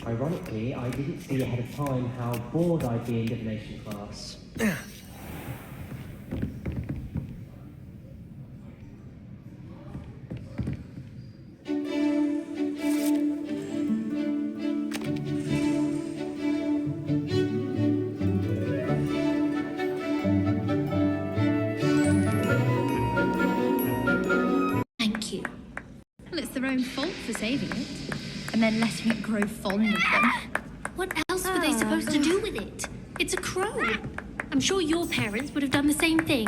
Ironically, I didn't see ahead of time how bored I'd be in divination class. Thank you. Well, it's their own fault for saving it, and then letting it grow fond of them. What else were they supposed to do with it? It's a crow. I'm sure your parents would have done the same thing.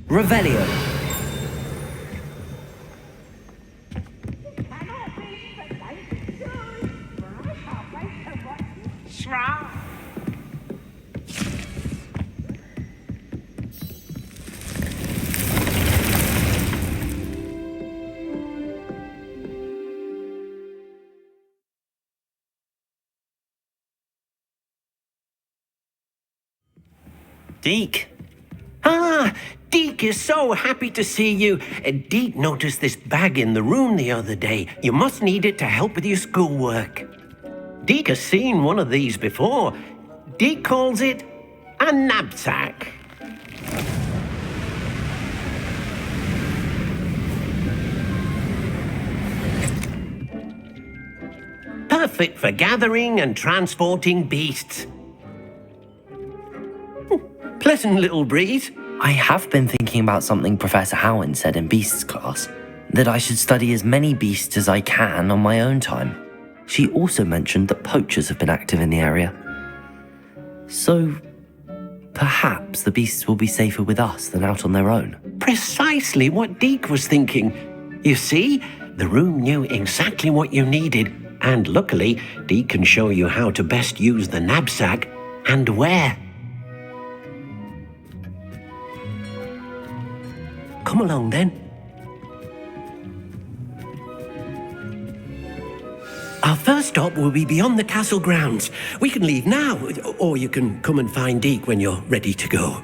Revelio. Deke. Ah, Deke is so happy to see you. Deke noticed this bag in the room the other day. You must need it to help with your schoolwork. Deke has seen one of these before. Deke calls it a knapsack. Perfect for gathering and transporting beasts. Pleasant little breeze. I have been thinking about something Professor Howard said in Beasts class, that I should study as many beasts as I can on my own time. She also mentioned that poachers have been active in the area. So, perhaps the beasts will be safer with us than out on their own. Precisely what Deke was thinking. You see, the room knew exactly what you needed, and luckily, Deke can show you how to best use the knapsack and where. Come along then. Our first stop will be beyond the castle grounds. We can leave now, or you can come and find Deke when you're ready to go.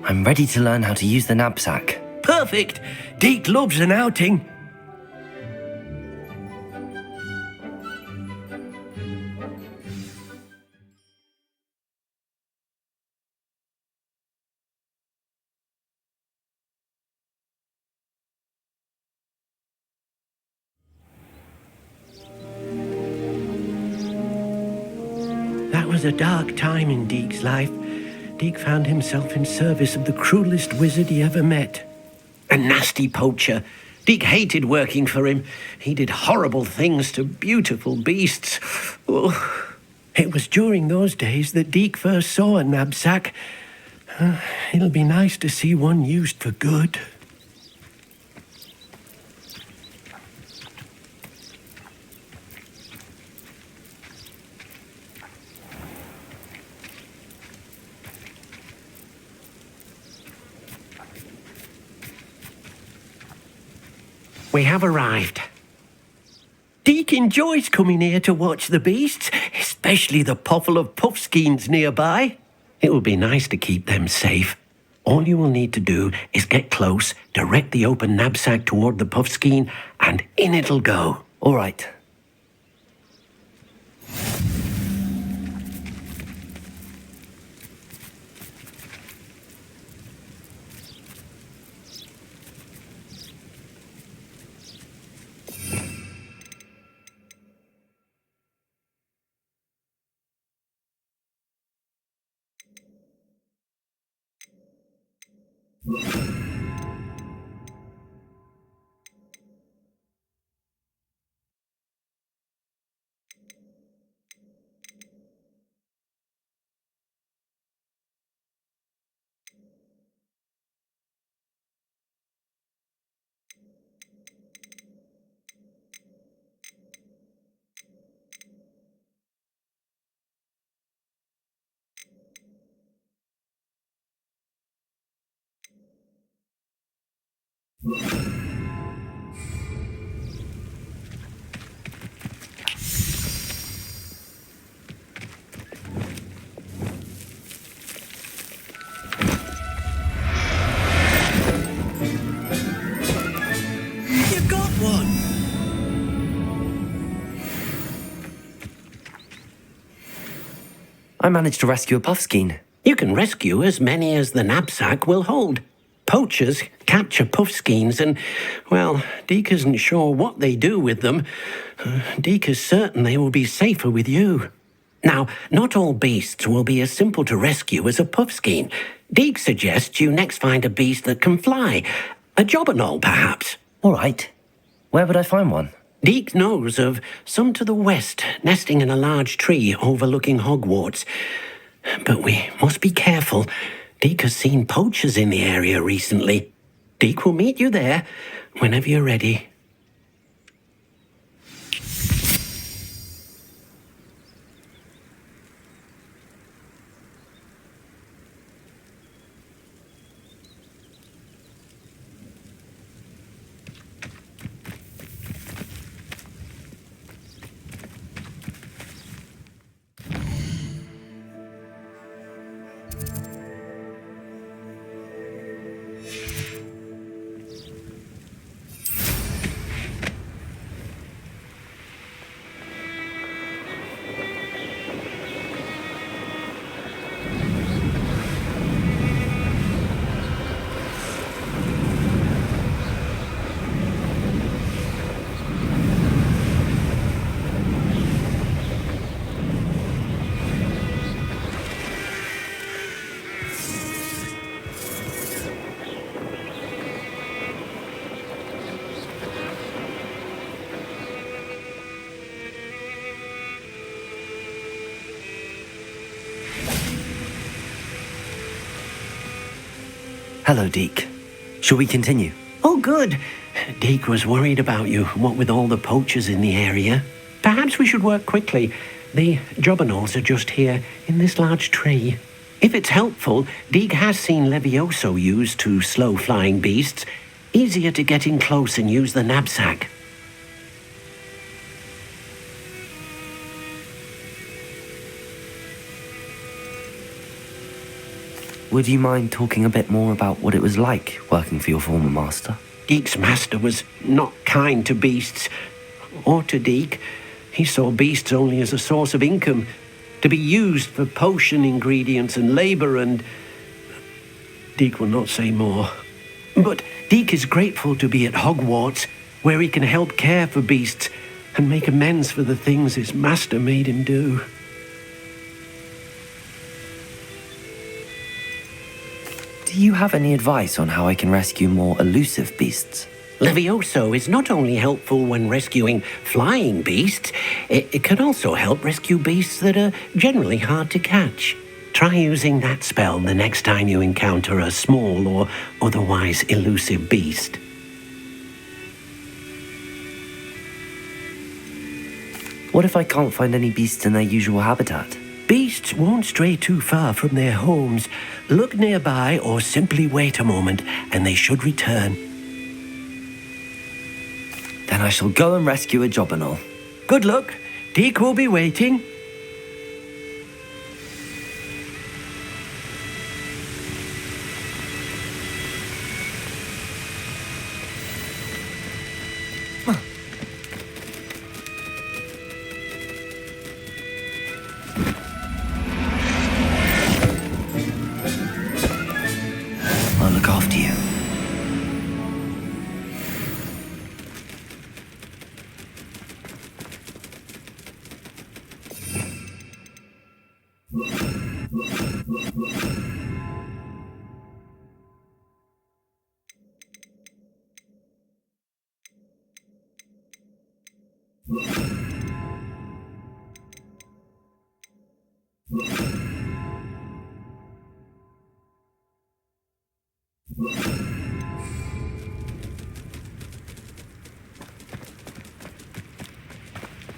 I'm ready to learn how to use the knapsack. Perfect! Deke loves an outing. That was a dark time in Deke's life. Deke found himself in service of the cruelest wizard he ever met. A nasty poacher. Deke hated working for him. He did horrible things to beautiful beasts. Oh. It was during those days that Deke first saw a knapsack. It'll be nice to see one used for good. We have arrived. Deke enjoys coming here to watch the beasts, especially the potful of puffskeins nearby. It will be nice to keep them safe. All you will need to do is get close, direct the open knapsack toward the puffskein, and in it'll go. All right. You got one! I managed to rescue a puffskein. You can rescue as many as the knapsack will hold. Poachers capture puffskeins and, well, Deke isn't sure what they do with them. Deke is certain they will be safer with you. Now, not all beasts will be as simple to rescue as a puffskein. Deke suggests you next find a beast that can fly. A jobberknoll, perhaps. All right. Where would I find one? Deke knows of some to the west, nesting in a large tree overlooking Hogwarts. But we must be careful. Deke has seen poachers in the area recently. Deke will meet you there whenever you're ready. Hello, Deke. Shall we continue? Oh, good. Deke was worried about you, what with all the poachers in the area. Perhaps we should work quickly. The jobberknolls are just here, in this large tree. If it's helpful, Deke has seen Levioso used to slow flying beasts. Easier to get in close and use the knapsack. Would you mind talking a bit more about what it was like working for your former master? Deke's master was not kind to beasts, or to Deke. He saw beasts only as a source of income, to be used for potion ingredients and labor, and Deke will not say more. But Deke is grateful to be at Hogwarts, where he can help care for beasts and make amends for the things his master made him do. Do you have any advice on how I can rescue more elusive beasts? Levioso is not only helpful when rescuing flying beasts, it can also help rescue beasts that are generally hard to catch. Try using that spell the next time you encounter a small or otherwise elusive beast. What if I can't find any beasts in their usual habitat? Beasts won't stray too far from their homes. Look nearby or simply wait a moment and they should return. Then I shall go and rescue a jobberknoll. Good luck. Deke will be waiting. I'll look after you.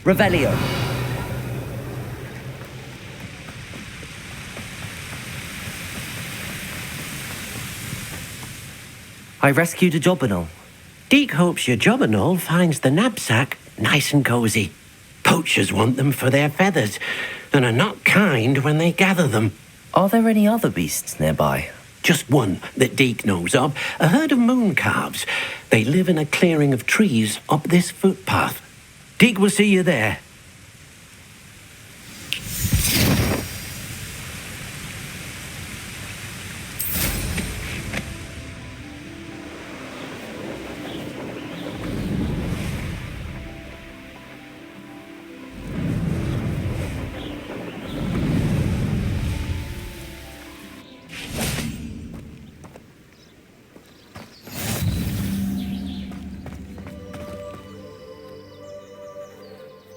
Revelio. I rescued a jobberknoll. Deke hopes your jobberknoll finds the knapsack nice and cozy. Poachers want them for their feathers, and are not kind when they gather them. Are there any other beasts nearby? Just one that Deke knows of, a herd of moon calves. They live in a clearing of trees up this footpath. Deke will see you there.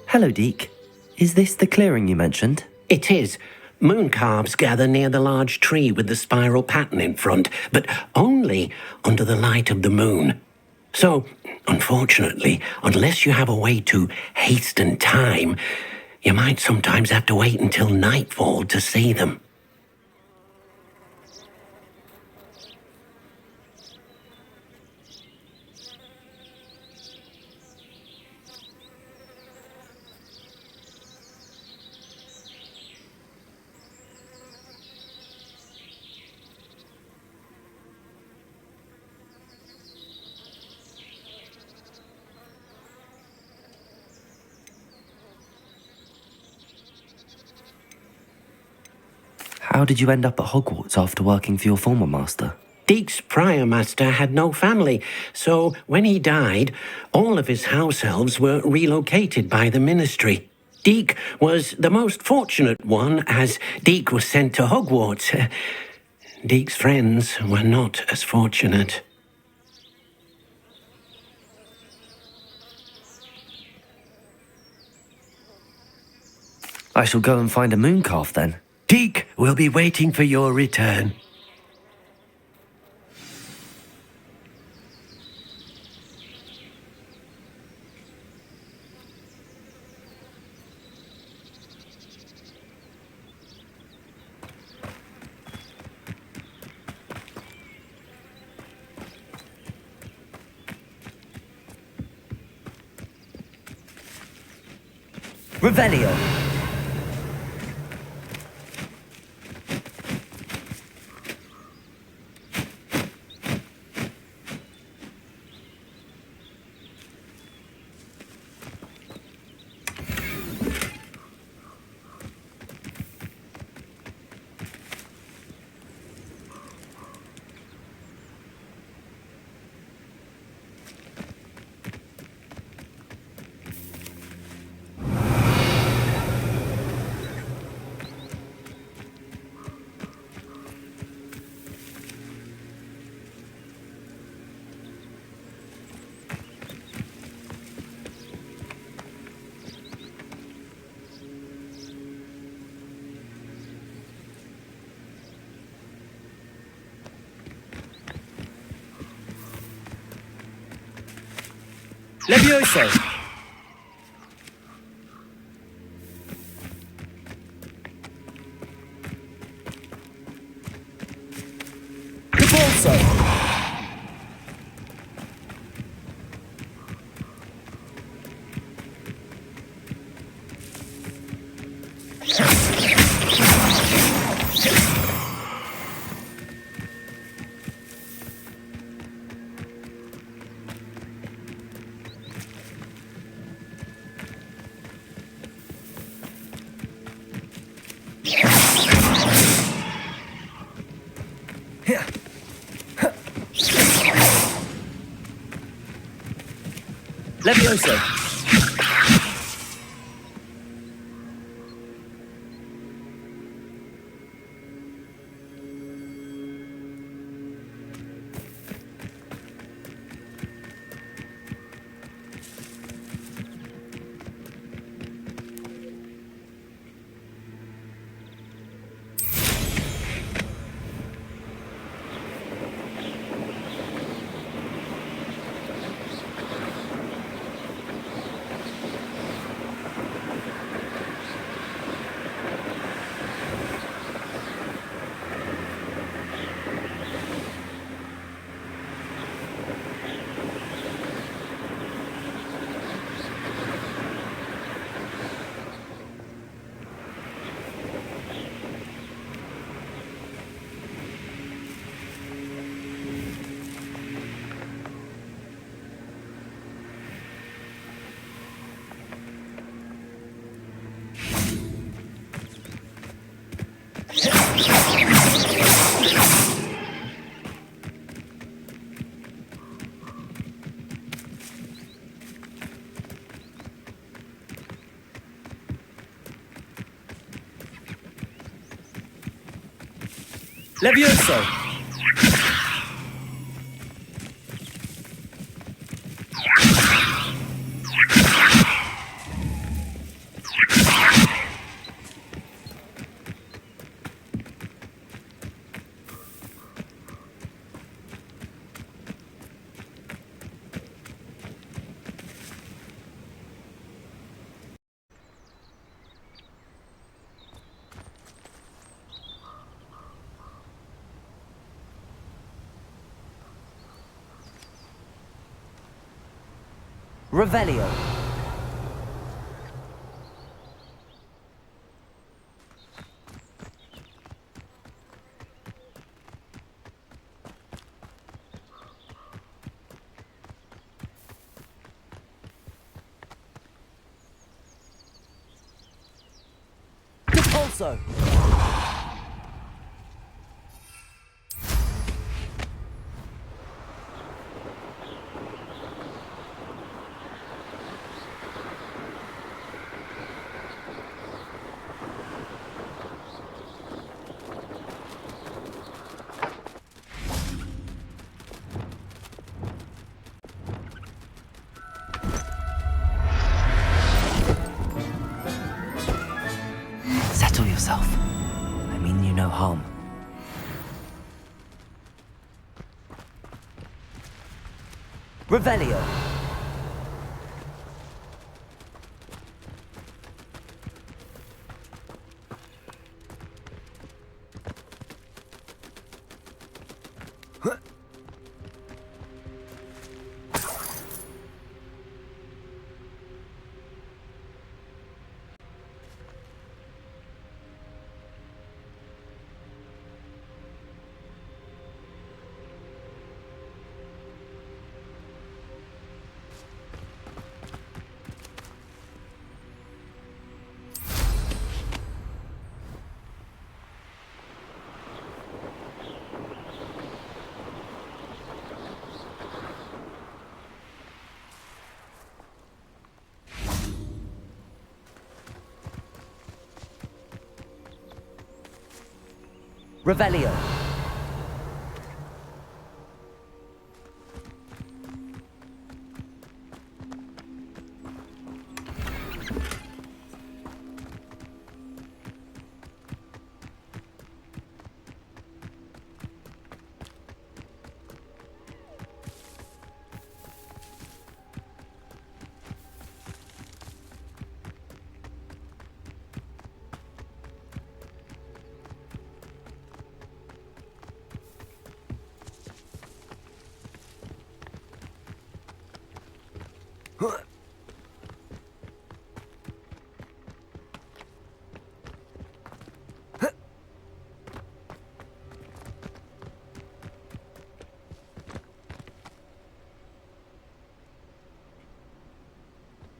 Hello, Deke. Is this the clearing you mentioned? It is. Moon calves gather near the large tree with the spiral pattern in front, but only under the light of the moon. So, unfortunately, unless you have a way to hasten time, you might sometimes have to wait until nightfall to see them. How did you end up at Hogwarts after working for your former master? Deke's prior master had no family, so when he died, all of his house elves were relocated by the ministry. Deke was the most fortunate one, as Deke was sent to Hogwarts. Deke's friends were not as fortunate. I shall go and find a moon calf then. Deke will be waiting for your return. Revelio! Levioso! GeForce! Levioso! Levioso! Revelio. Depulso. Settle yourself. I mean you no harm. Revelio. Revelio.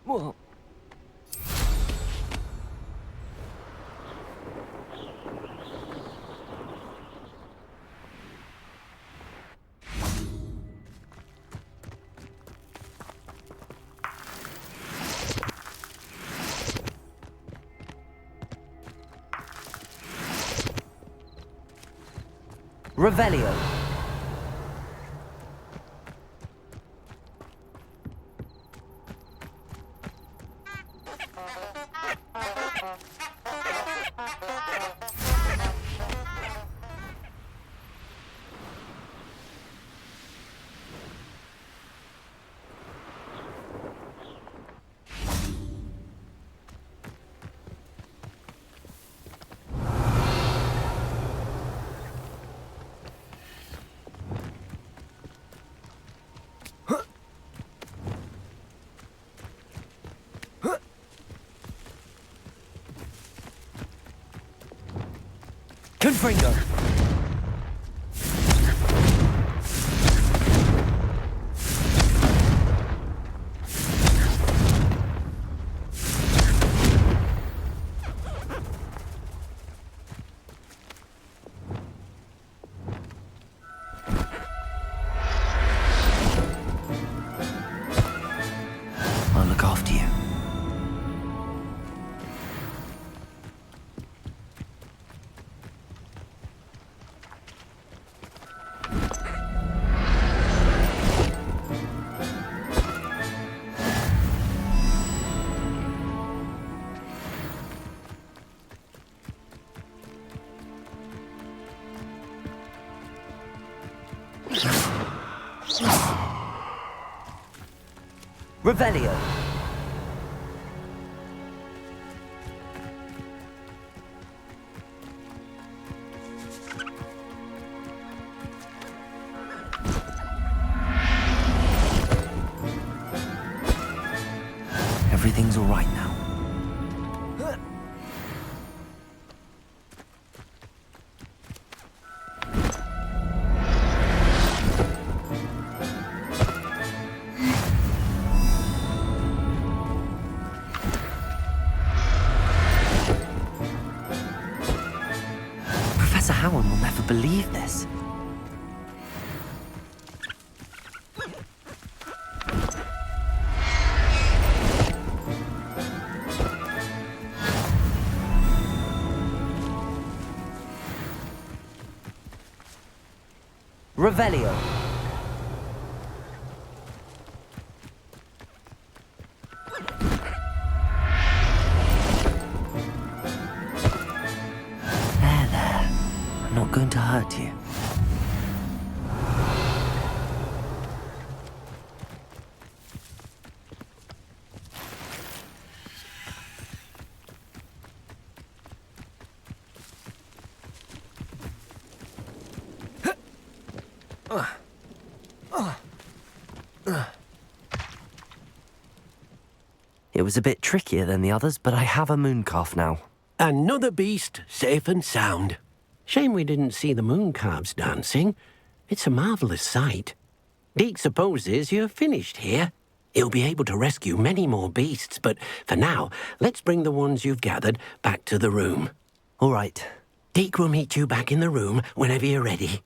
Whoa. Revelio. Confringo. Revelio. Everything's all right now. Professor Howard will never believe this. Revelio. There. I'm not going to hurt you. It was a bit trickier than the others, but I have a mooncalf now. Another beast, safe and sound. Shame we didn't see the mooncalves dancing. It's a marvellous sight. Deke supposes you're finished here. He'll be able to rescue many more beasts, but for now, let's bring the ones you've gathered back to the room. All right. Deke will meet you back in the room whenever you're ready.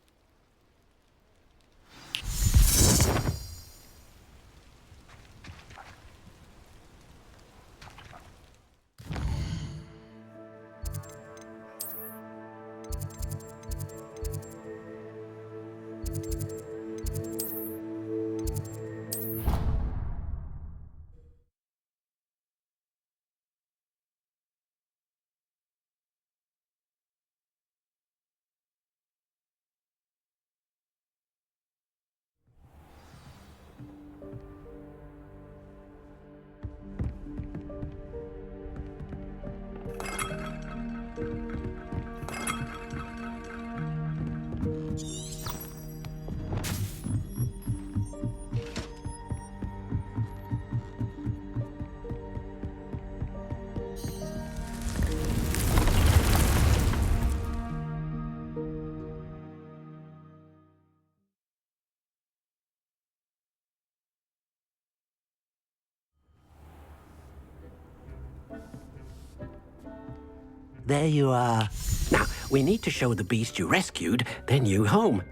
There you are. Now, we need to show the beast you rescued their new home.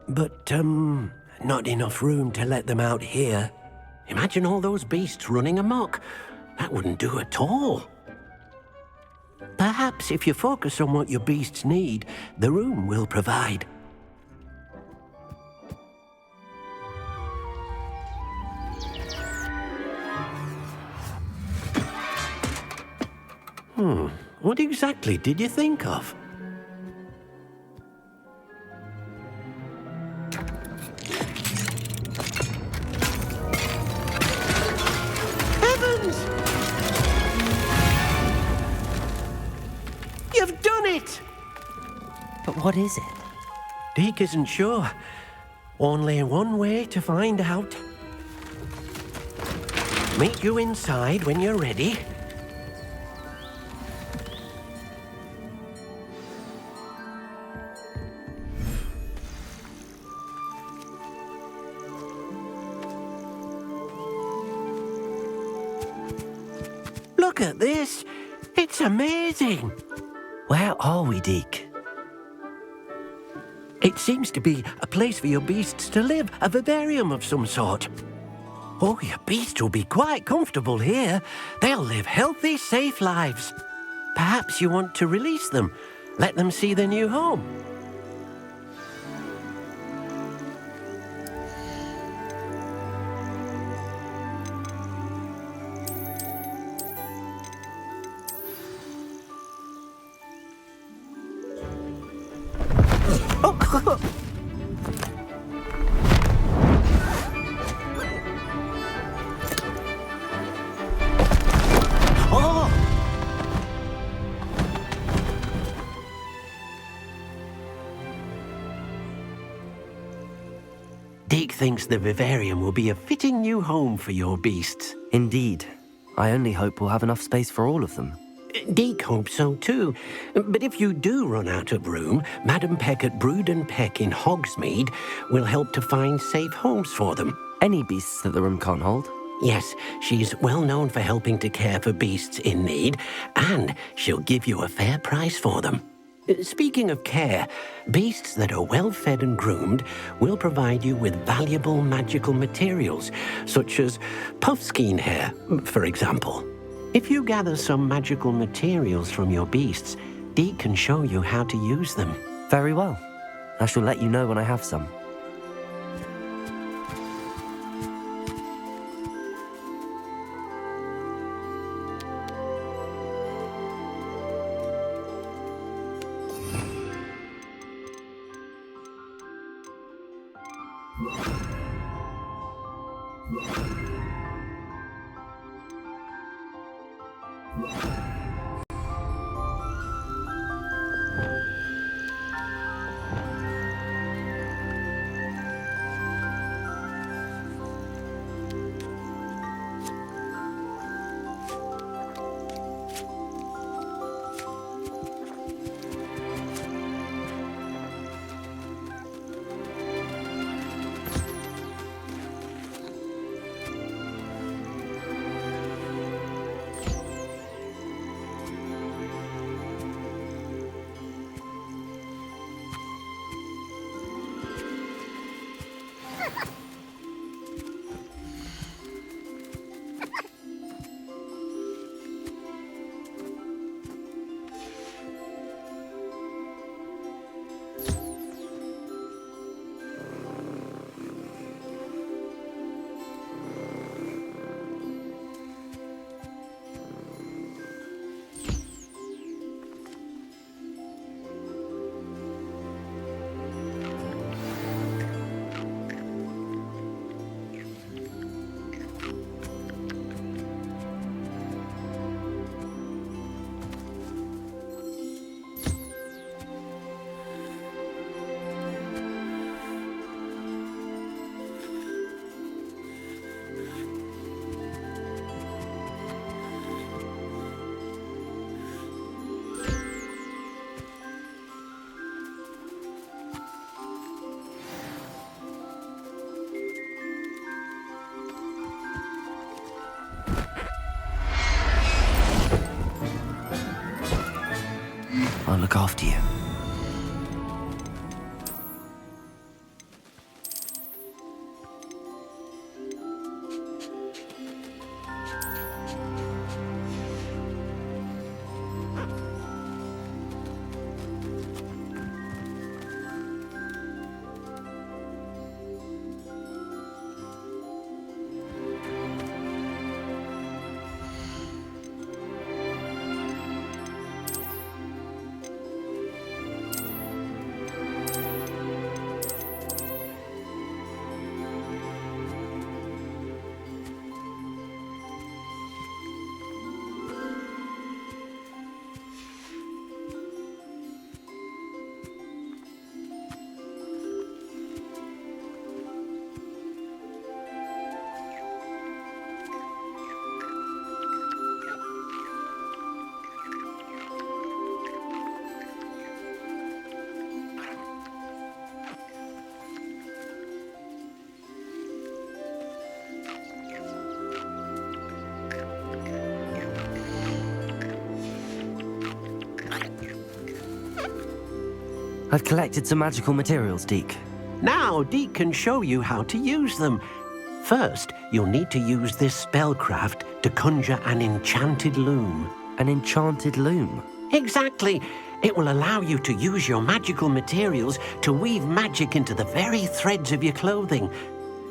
But, not enough room to let them out here. Imagine all those beasts running amok. That wouldn't do at all. Perhaps if you focus on what your beasts need, the room will provide. What exactly did you think of? Heavens! You've done it! But what is it? Deke isn't sure. Only one way to find out. Meet you inside when you're ready. Look at this. It's amazing. Where are we, Deke? It seems to be a place for your beasts to live, a vivarium of some sort. Oh, your beasts will be quite comfortable here. They'll live healthy, safe lives. Perhaps you want to release them, let them see their new home. thinks the vivarium will be a fitting new home for your beasts. Indeed. I only hope we'll have enough space for all of them. Deke hopes so too. But if you do run out of room, Madam Peck at Brood and Peck in Hogsmeade will help to find safe homes for them. Any beasts that the room can't hold? Yes, she's well known for helping to care for beasts in need, and she'll give you a fair price for them. Speaking of care, beasts that are well fed and groomed will provide you with valuable magical materials, such as puffskein hair, for example. If you gather some magical materials from your beasts, Deke can show you how to use them. Very well. I shall let you know when I have some. I'll look after you. I've collected some magical materials, Deke. Now Deke can show you how to use them. First, you'll need to use this spellcraft to conjure an enchanted loom. An enchanted loom? Exactly. It will allow you to use your magical materials to weave magic into the very threads of your clothing,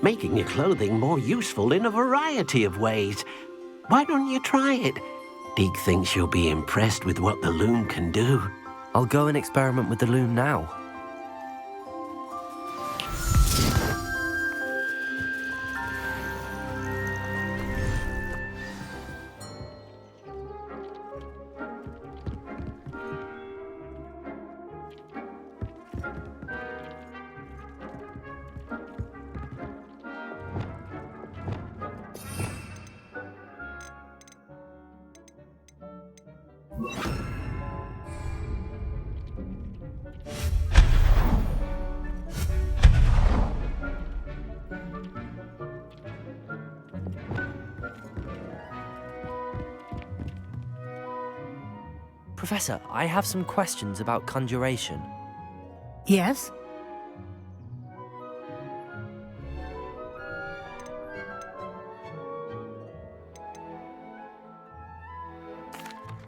making your clothing more useful in a variety of ways. Why don't you try it? Deke thinks you'll be impressed with what the loom can do. I'll go and experiment with the loom now. Professor, I have some questions about conjuration. Yes?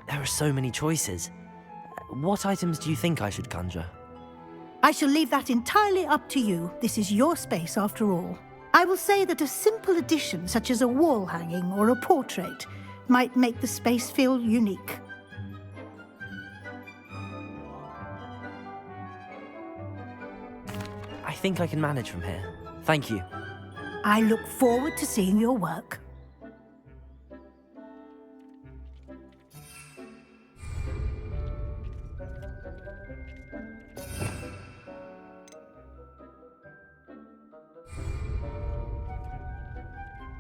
There are so many choices. What items do you think I should conjure? I shall leave that entirely up to you. This is your space after all. I will say that a simple addition such as a wall hanging or a portrait might make the space feel unique. I think I can manage from here. Thank you. I look forward to seeing your work.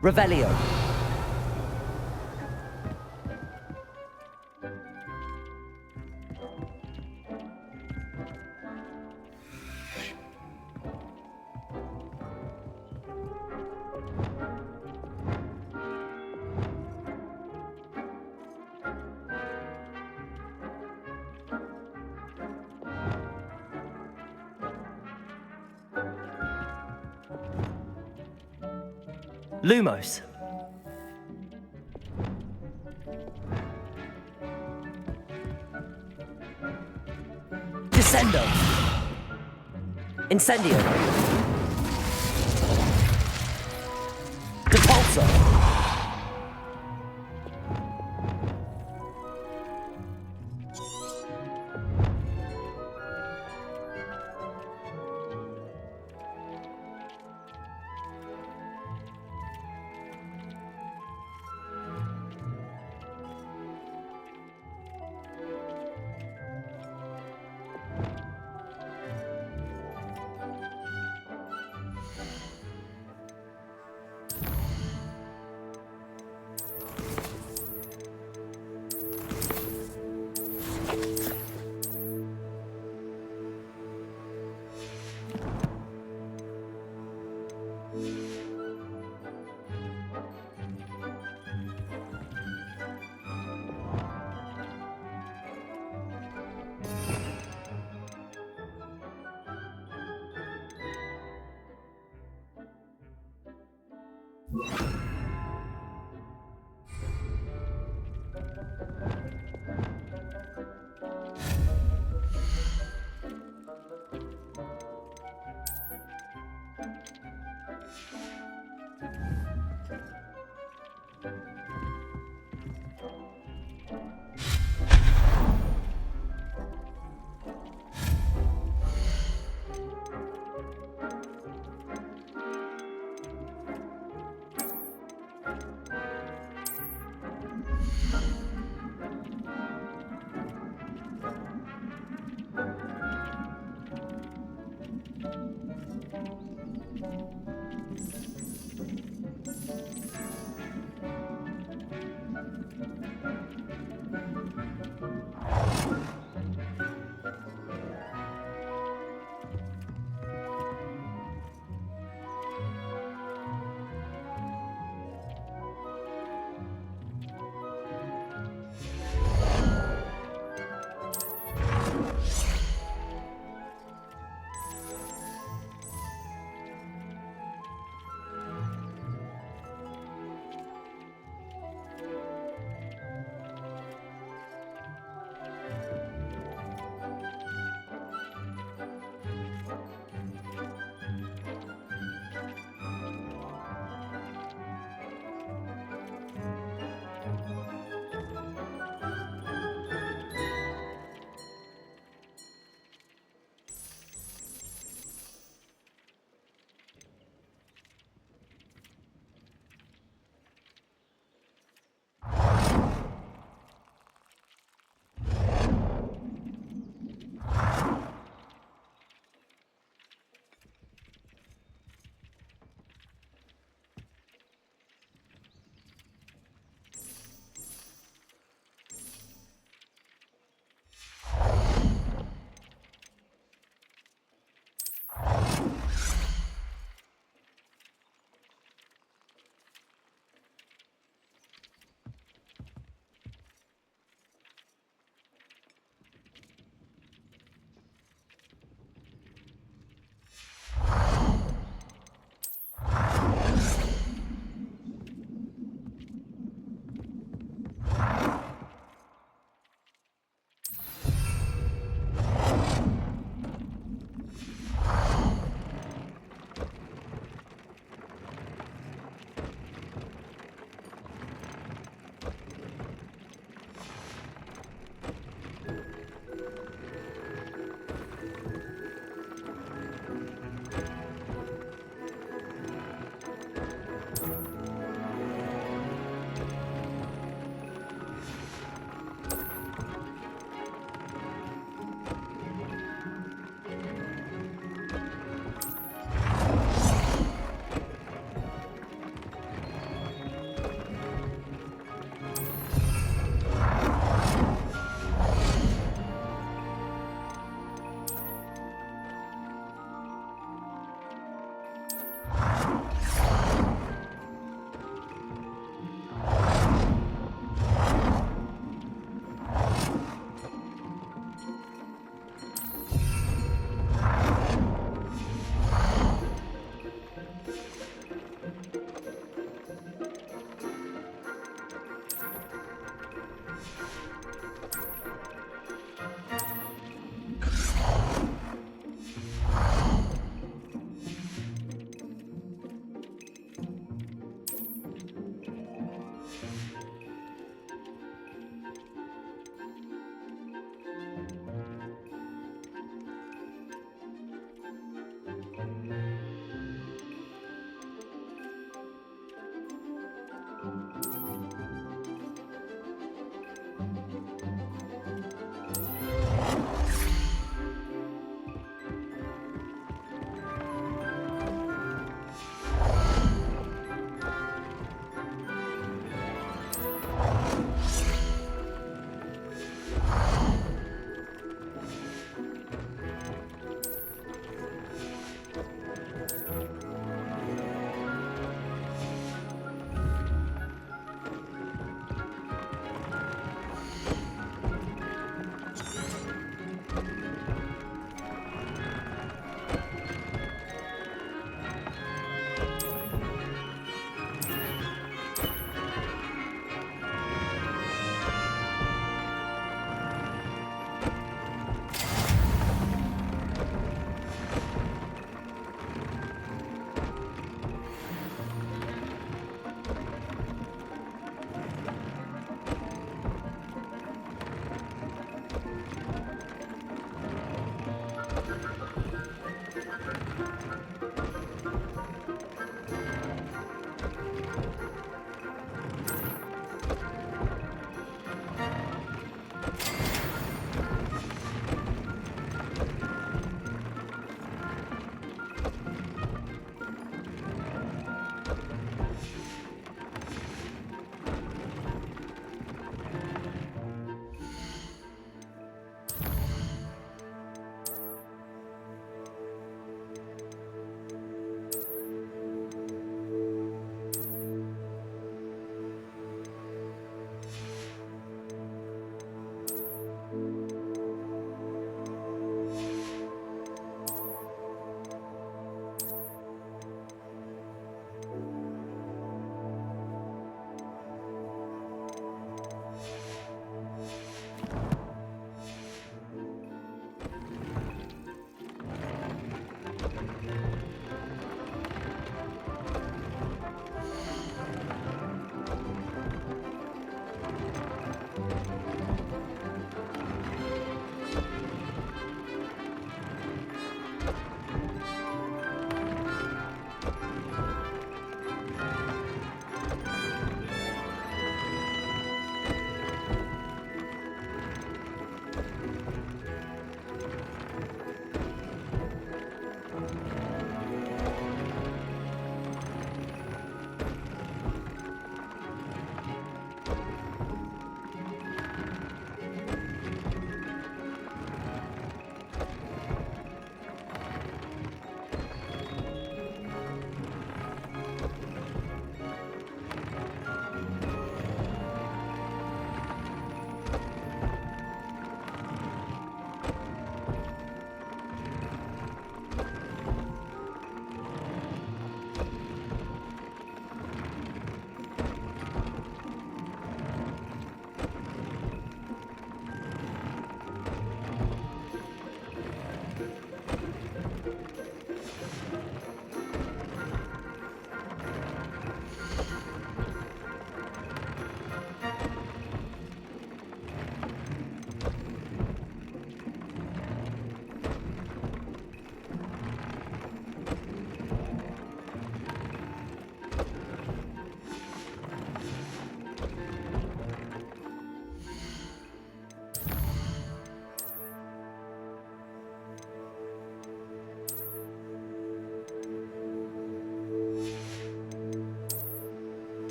Revelio. Lumos. Descendo. Incendio. Depulso.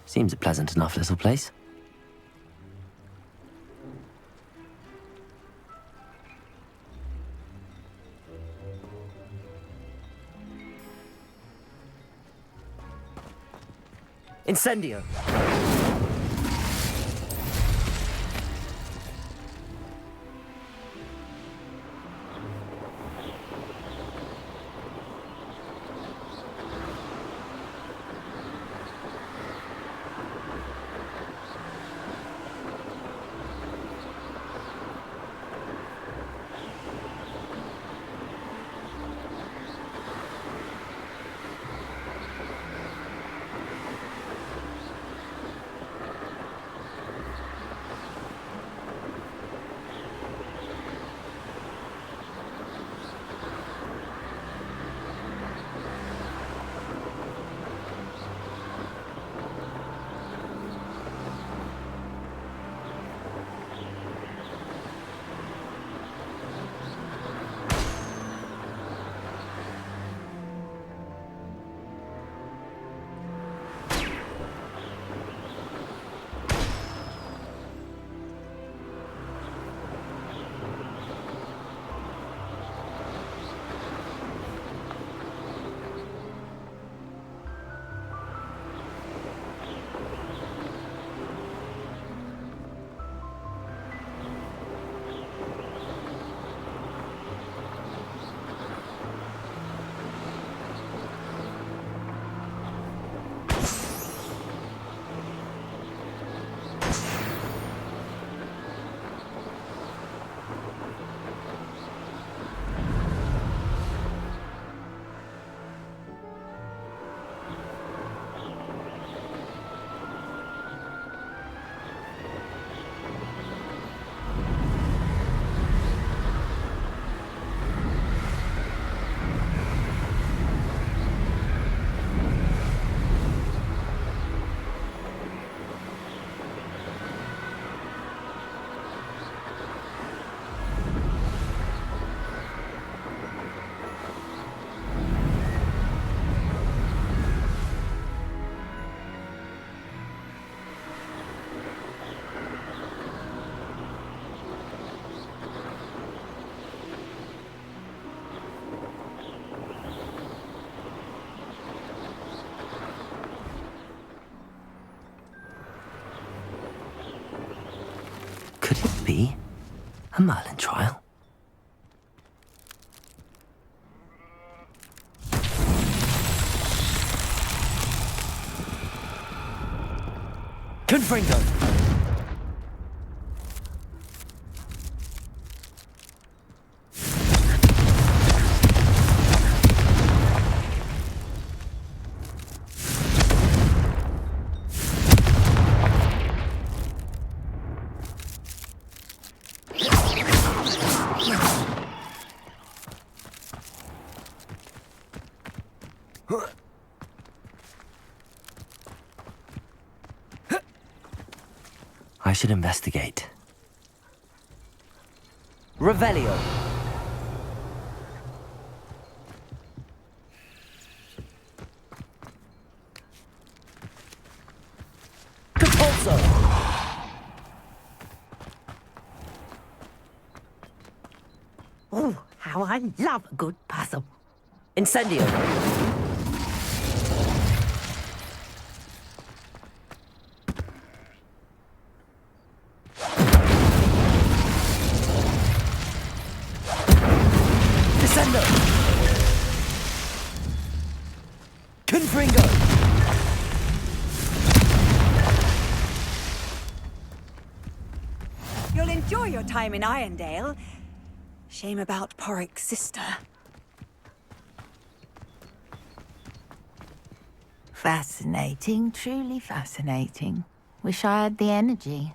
Seems a pleasant enough little place. Incendio. Could it be a Merlin trial? Confringo. I should investigate. Revelio. Capulso. Oh, how I love a good puzzle. Incendio. Descendo. Confringo. You'll enjoy your time in Irondale. Shame about Porrick's sister. Fascinating, truly fascinating. Wish I had the energy.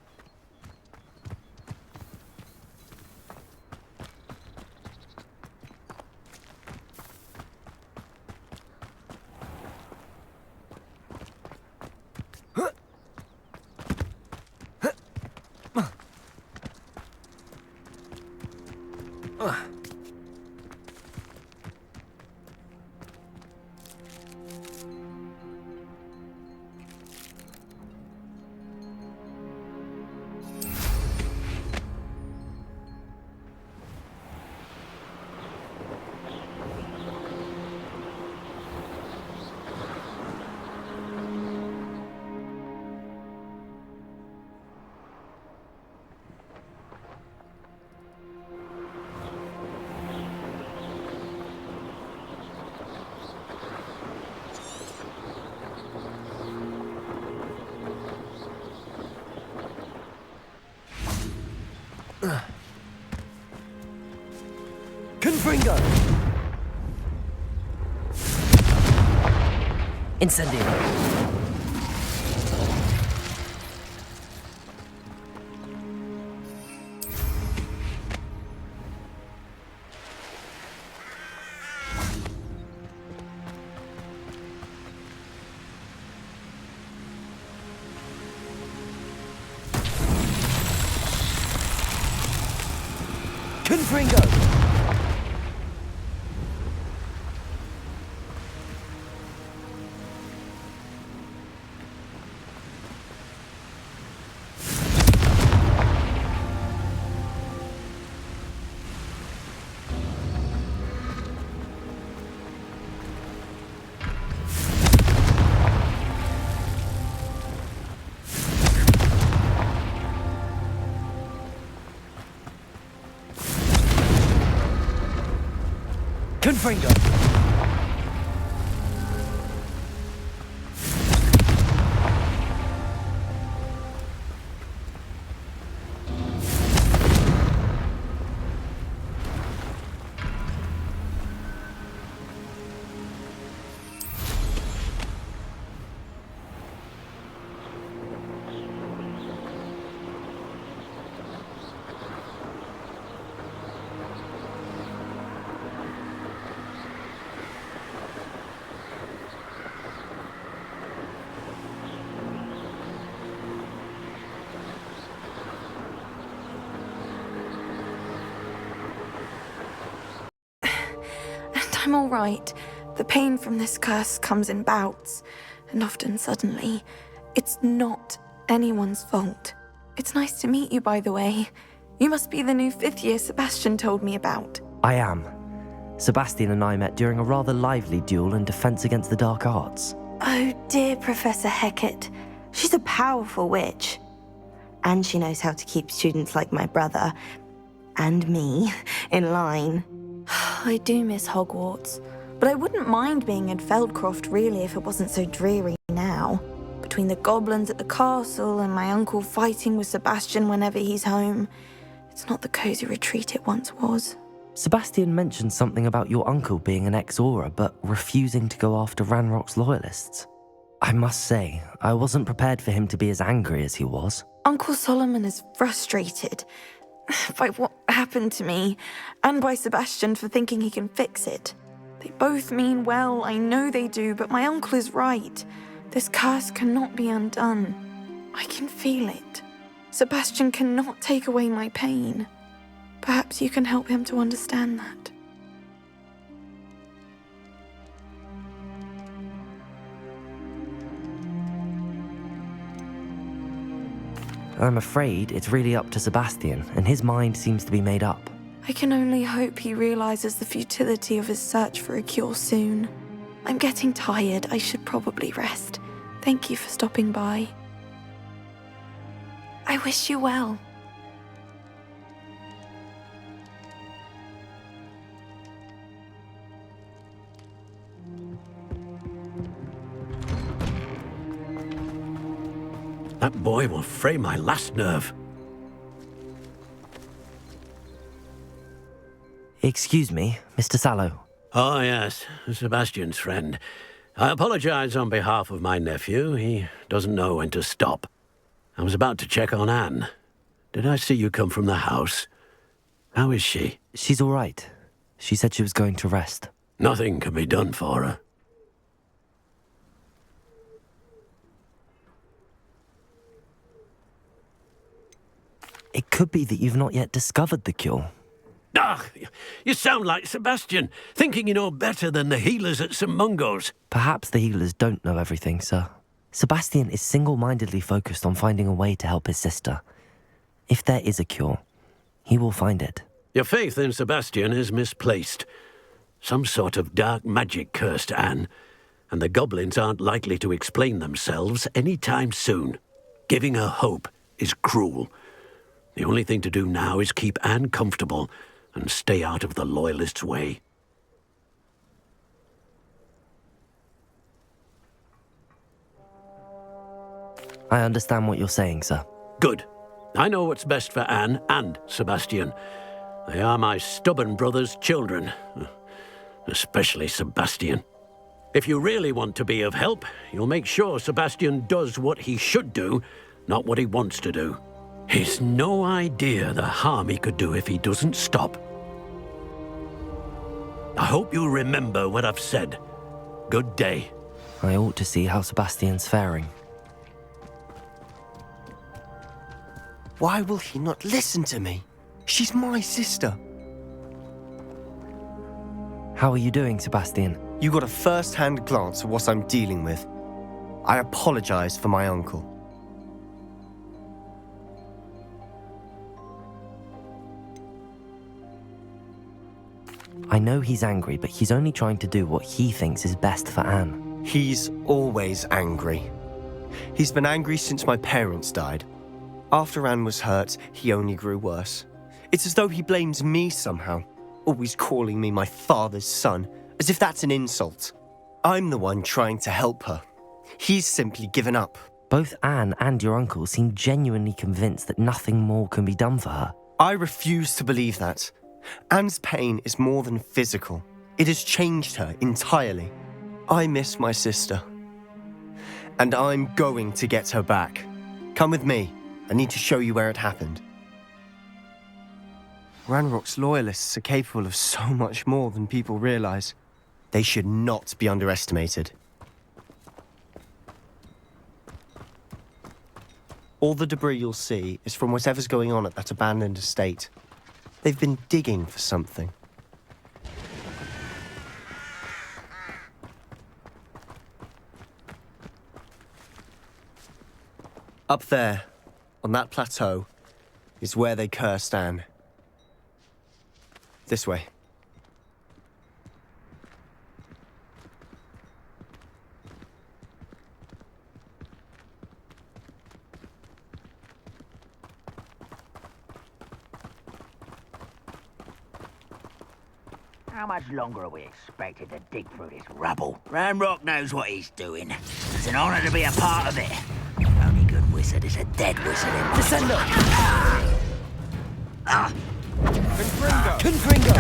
Confringo! Incendio! Confringo! Confringo! I'm all right. The pain from this curse comes in bouts, and often suddenly. It's not anyone's fault. It's nice to meet you, by the way. You must be the new 5th year Sebastian told me about. I am. Sebastian and I met during a rather lively duel in Defense Against the Dark Arts. Oh dear, Professor Hecat. She's a powerful witch. And she knows how to keep students like my brother, and me, in line. I do miss Hogwarts, but I wouldn't mind being in Feldcroft really if it wasn't so dreary now. Between the goblins at the castle and my uncle fighting with Sebastian whenever he's home, it's not the cozy retreat it once was. Sebastian mentioned something about your uncle being an ex-Aura, but refusing to go after Ranrock's loyalists. I must say, I wasn't prepared for him to be as angry as he was. Uncle Solomon is frustrated by what happened to me, and by Sebastian for thinking he can fix it. They both mean well, I know they do, but my uncle is right. This curse cannot be undone. I can feel it. Sebastian cannot take away my pain. Perhaps you can help him to understand that. I'm afraid it's really up to Sebastian, and his mind seems to be made up. I can only hope he realizes the futility of his search for a cure soon. I'm getting tired. I should probably rest. Thank you for stopping by. I wish you well. That boy will fray my last nerve. Excuse me, Mr. Sallow. Oh, yes, Sebastian's friend. I apologize on behalf of my nephew. He doesn't know when to stop. I was about to check on Anne. Did I see you come from the house? How is she? She's all right. She said she was going to rest. Nothing can be done for her. It could be that you've not yet discovered the cure. Ah, you sound like Sebastian, thinking you know better than the healers at St. Mungo's. Perhaps the healers don't know everything, sir. Sebastian is single-mindedly focused on finding a way to help his sister. If there is a cure, he will find it. Your faith in Sebastian is misplaced. Some sort of dark magic cursed Anne, and the goblins aren't likely to explain themselves any time soon. Giving her hope is cruel. The only thing to do now is keep Anne comfortable and stay out of the Loyalists' way. I understand what you're saying, sir. Good. I know what's best for Anne and Sebastian. They are my stubborn brother's children, especially Sebastian. If you really want to be of help, you'll make sure Sebastian does what he should do, not what he wants to do. He's no idea the harm he could do if he doesn't stop. I hope you'll remember what I've said. Good day. I ought to see how Sebastian's faring. Why will he not listen to me? She's my sister. How are you doing, Sebastian? You got a first-hand glance at what I'm dealing with. I apologize for my uncle. I know he's angry, but he's only trying to do what he thinks is best for Anne. He's always angry. He's been angry since my parents died. After Anne was hurt, he only grew worse. It's as though he blames me somehow, always calling me my father's son, as if that's an insult. I'm the one trying to help her. He's simply given up. Both Anne and your uncle seem genuinely convinced that nothing more can be done for her. I refuse to believe that. Anne's pain is more than physical. It has changed her entirely. I miss my sister. And I'm going to get her back. Come with me. I need to show you where it happened. Ranrock's loyalists are capable of so much more than people realize. They should not be underestimated. All the debris you'll see is from whatever's going on at that abandoned estate. They've been digging for something. Up there, on that plateau, is where they cursed Anne. This way. How much longer are we expected to dig through this rubble? Ranrock knows what he's doing. It's an honor to be a part of it. The only good wizard is a dead wizard in my Descendo! Confringo! Confringo!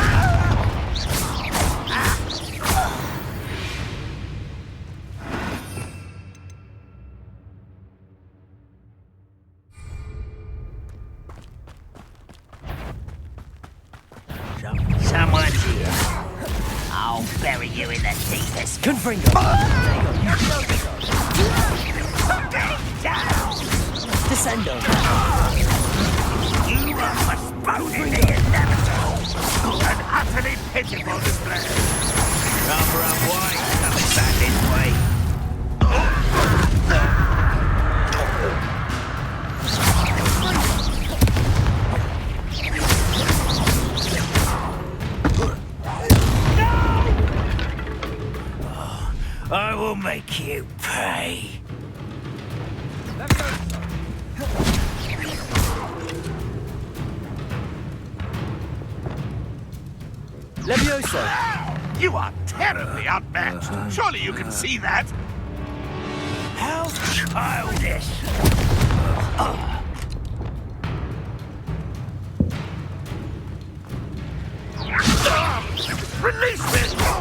Someone's here. I'll bury you in the deepest. Confringo! Descendo! You are postponing the inevitable. An utterly pitiful display. Cover up white, coming back this way. I will make you pay. Levioso! You are terribly outmatched. Surely you can see that. How childish! Release me! No!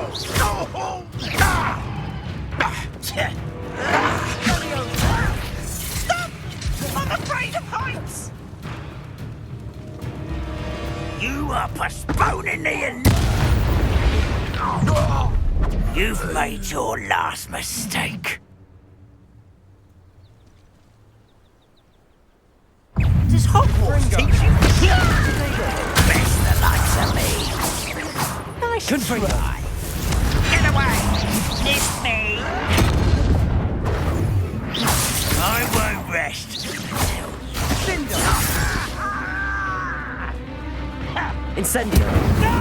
Stop! I'm afraid of heights! You are postponing the end. You've made your last mistake. Does Hogwarts teach you? Best the likes of me. Nice try. Get away! Miss me! I won't rest until Incendio! No!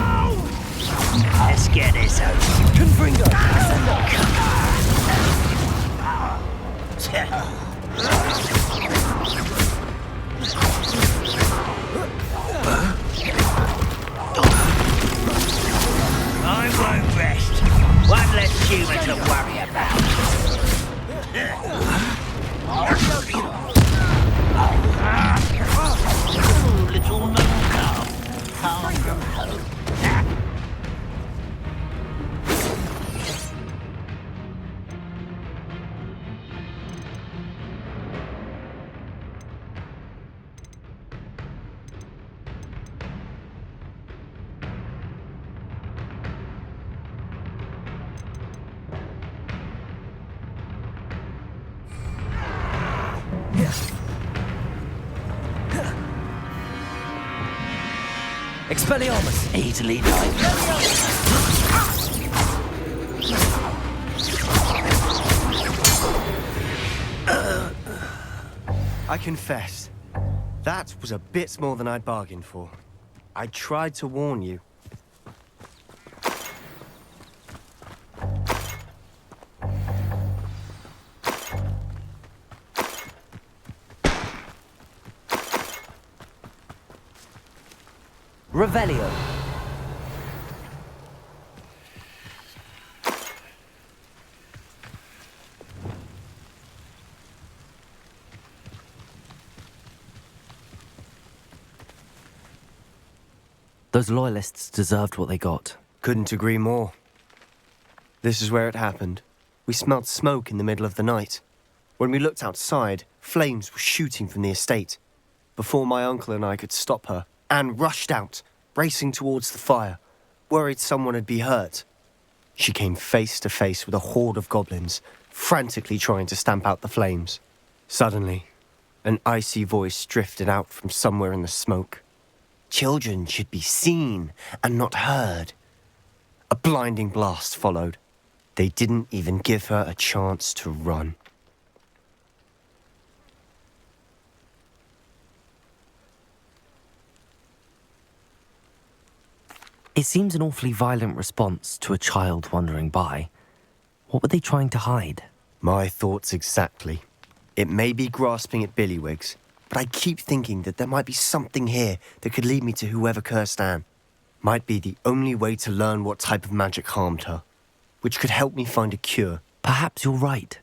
Let's get this over. Confringo! I won't rest. One less human to worry about. Little known calf. Expelliarmus! Easily done. I confess, that was a bit more than I'd bargained for. I tried to warn you. Revelio. Those loyalists deserved what they got. Couldn't agree more. This is where it happened. We smelled smoke in the middle of the night. When we looked outside, flames were shooting from the estate. Before my uncle and I could stop her, Anne rushed out, racing towards the fire, worried someone had been hurt. She came face to face with a horde of goblins, frantically trying to stamp out the flames. Suddenly, an icy voice drifted out from somewhere in the smoke. Children should be seen and not heard. A blinding blast followed. They didn't even give her a chance to run. It seems an awfully violent response to a child wandering by. What were they trying to hide? My thoughts exactly. It may be grasping at billywhigs, but I keep thinking that there might be something here that could lead me to whoever cursed Anne. Might be the only way to learn what type of magic harmed her, which could help me find a cure. Perhaps you're right.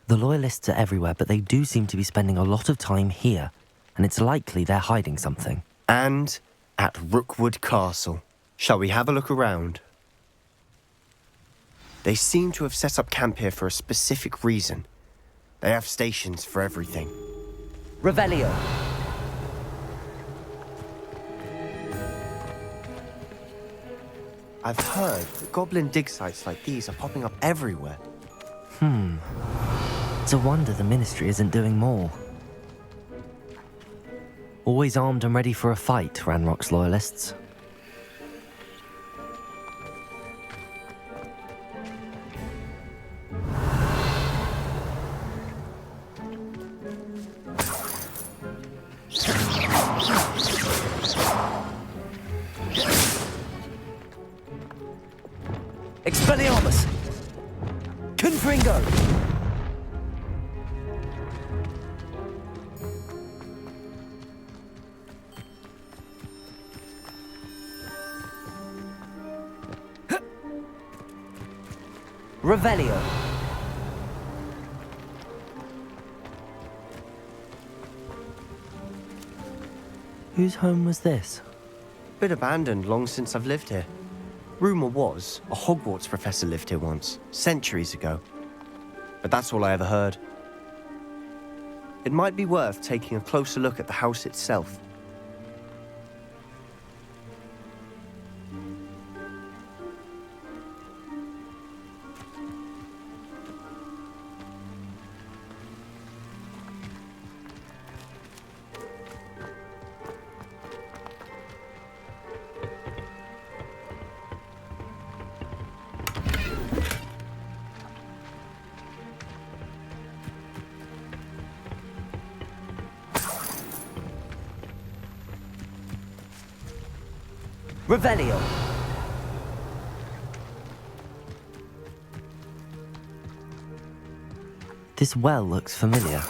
The loyalists are everywhere, but they do seem to be spending a lot of time here, and it's likely they're hiding something. And at Rookwood Castle. Shall we have a look around? They seem to have set up camp here for a specific reason. They have stations for everything. Revelio. I've heard that goblin dig sites like these are popping up everywhere. It's a wonder the Ministry isn't doing more. Always armed and ready for a fight, Ranrock's loyalists. Expelliarmus! Confringo! Revelio. Whose home was this? Been abandoned long since I've lived here. Rumour was a Hogwarts professor lived here once, centuries ago. But that's all I ever heard. It might be worth taking a closer look at the house itself. Revelio. This well looks familiar.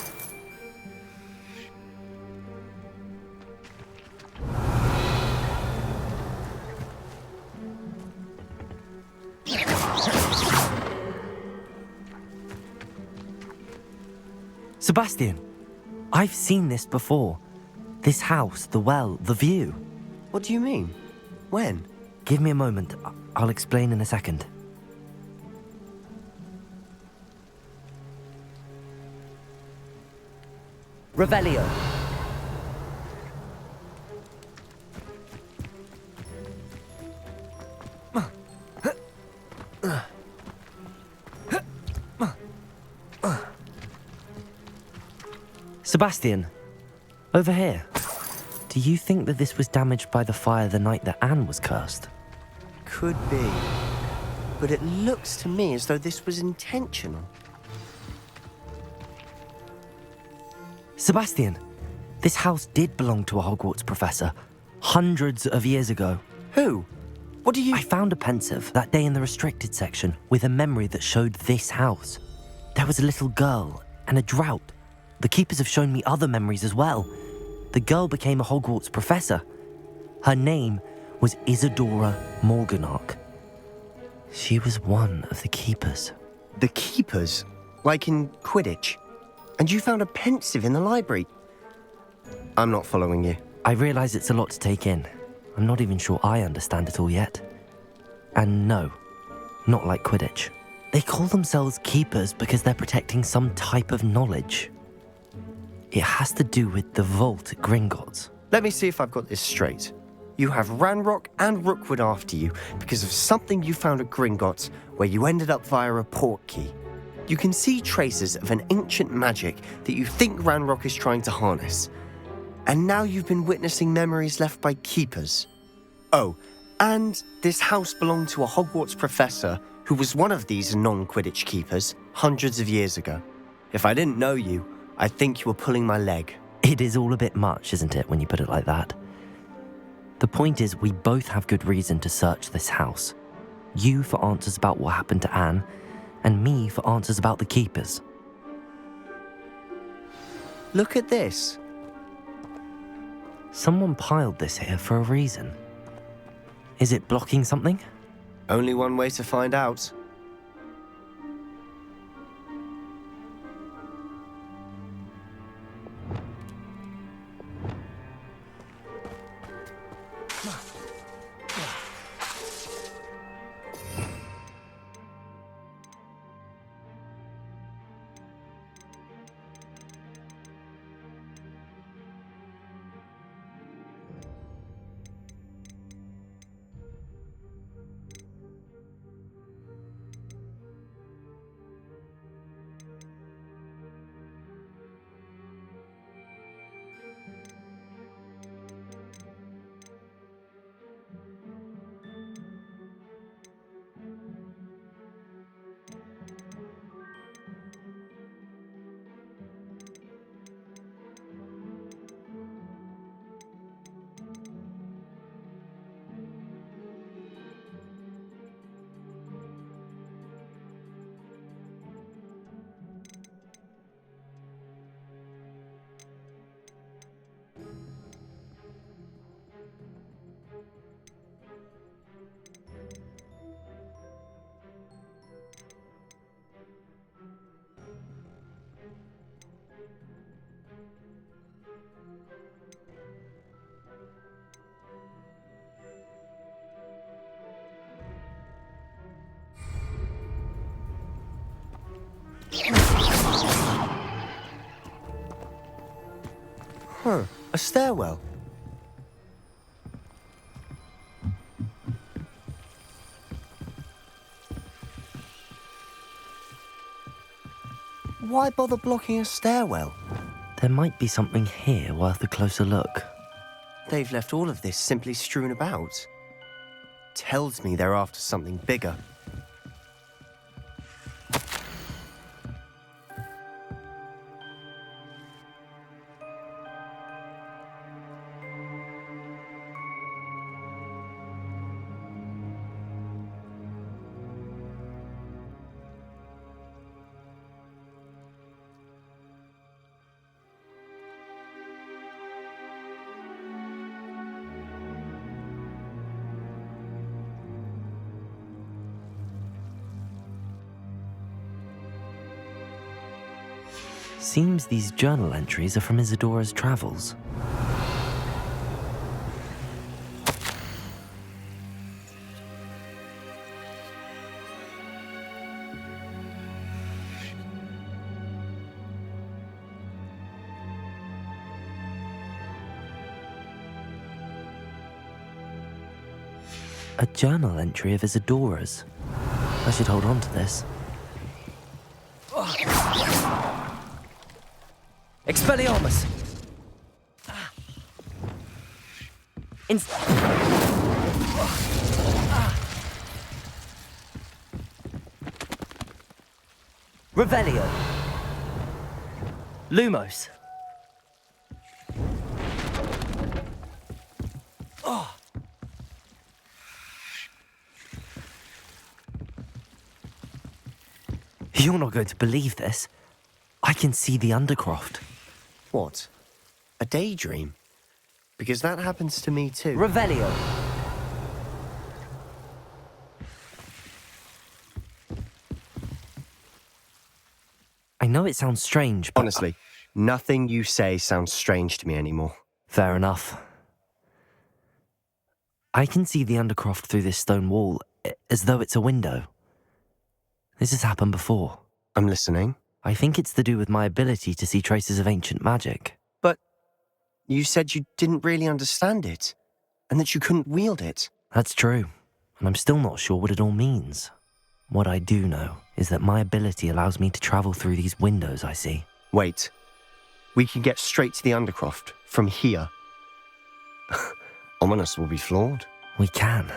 Sebastian, I've seen this before. This house, the well, the view. What do you mean? When? Give me a moment. I'll explain in a second. Revelio. Sebastian, over here. Do you think that this was damaged by the fire the night that Anne was cursed? Could be. But it looks to me as though this was intentional. Sebastian, this house did belong to a Hogwarts professor, hundreds of years ago. Who? What do you... I found a pensive that day in the restricted section with a memory that showed this house. There was a little girl and a drought. The keepers have shown me other memories as well. The girl became a Hogwarts professor. Her name was Isadora Morganach. She was one of the keepers. The keepers? Like in Quidditch? And you found a pensive in the library? I'm not following you. I realize it's a lot to take in. I'm not even sure I understand it all yet. And no, not like Quidditch. They call themselves keepers because they're protecting some type of knowledge. It has to do with the vault at Gringotts. Let me see if I've got this straight. You have Ranrock and Rookwood after you because of something you found at Gringotts where you ended up via a port key. You can see traces of an ancient magic that you think Ranrock is trying to harness. And now you've been witnessing memories left by keepers. Oh, and this house belonged to a Hogwarts professor who was one of these non-Quidditch keepers hundreds of years ago. If I didn't know you, I'd think you were pulling my leg. It is all a bit much, isn't it, when you put it like that? The point is, we both have good reason to search this house. You for answers about what happened to Anne, and me for answers about the keepers. Look at this. Someone piled this here for a reason. Is it blocking something? Only one way to find out. Huh, a stairwell. Why bother blocking a stairwell? There might be something here worth a closer look. They've left all of this simply strewn about. Tells me they're after something bigger. Seems these journal entries are from Isadora's travels. A journal entry of Isadora's. I should hold on to this. Expelliarmus! Revelio. Lumos. Oh. You're not going to believe this. I can see the Undercroft. What? A daydream? Because that happens to me too. Revelio. I know it sounds strange, but... Honestly, nothing you say sounds strange to me anymore. Fair enough. I can see the Undercroft through this stone wall, as though it's a window. This has happened before. I'm listening. I think it's to do with my ability to see traces of ancient magic. But you said you didn't really understand it, and that you couldn't wield it. That's true, and I'm still not sure what it all means. What I do know is that my ability allows me to travel through these windows I see. Wait. We can get straight to the Undercroft from here. Ominous will be floored. We can.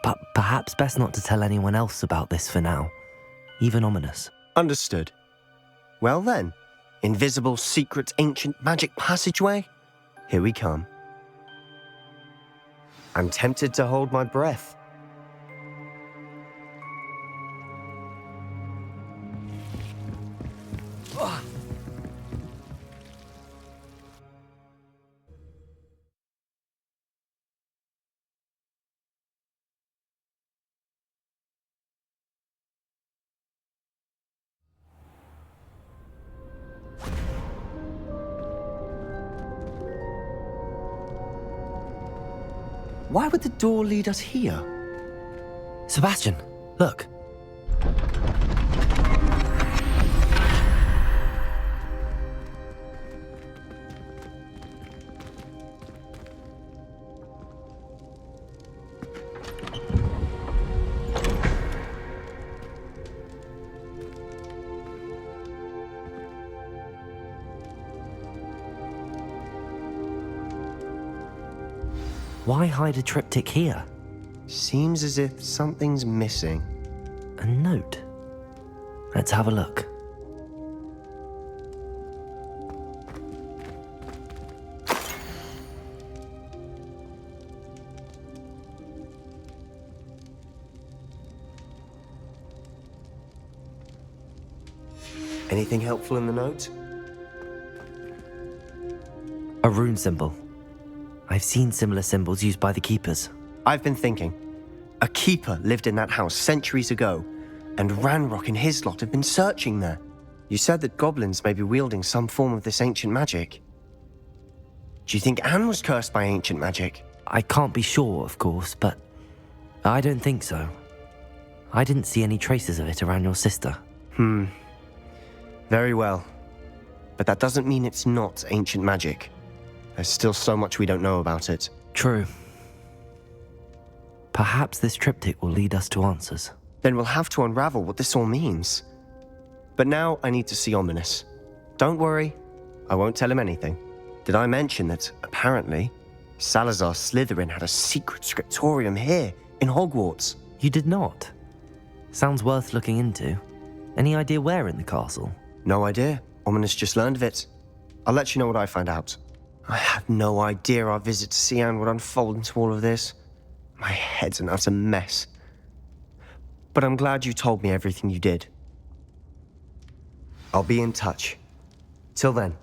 But perhaps best not to tell anyone else about this for now. Even Ominous. Understood. Well then, invisible, secret, ancient magic passageway? Here we come. I'm tempted to hold my breath. Why would the door lead us here? Sebastian, look. Why hide a triptych here? Seems as if something's missing. A note. Let's have a look. Anything helpful in the note? A rune symbol. I've seen similar symbols used by the keepers. I've been thinking. A keeper lived in that house centuries ago, and Ranrock and his lot have been searching there. You said that goblins may be wielding some form of this ancient magic. Do you think Anne was cursed by ancient magic? I can't be sure, of course, but I don't think so. I didn't see any traces of it around your sister. Very well. But that doesn't mean it's not ancient magic. There's still so much we don't know about it. True. Perhaps this triptych will lead us to answers. Then we'll have to unravel what this all means. But now I need to see Ominous. Don't worry, I won't tell him anything. Did I mention that, apparently, Salazar Slytherin had a secret scriptorium here, in Hogwarts? You did not? Sounds worth looking into. Any idea where in the castle? No idea. Ominous just learned of it. I'll let you know what I find out. I had no idea our visit to Sian would unfold into all of this. My head's an utter mess. But I'm glad you told me everything you did. I'll be in touch. Till then.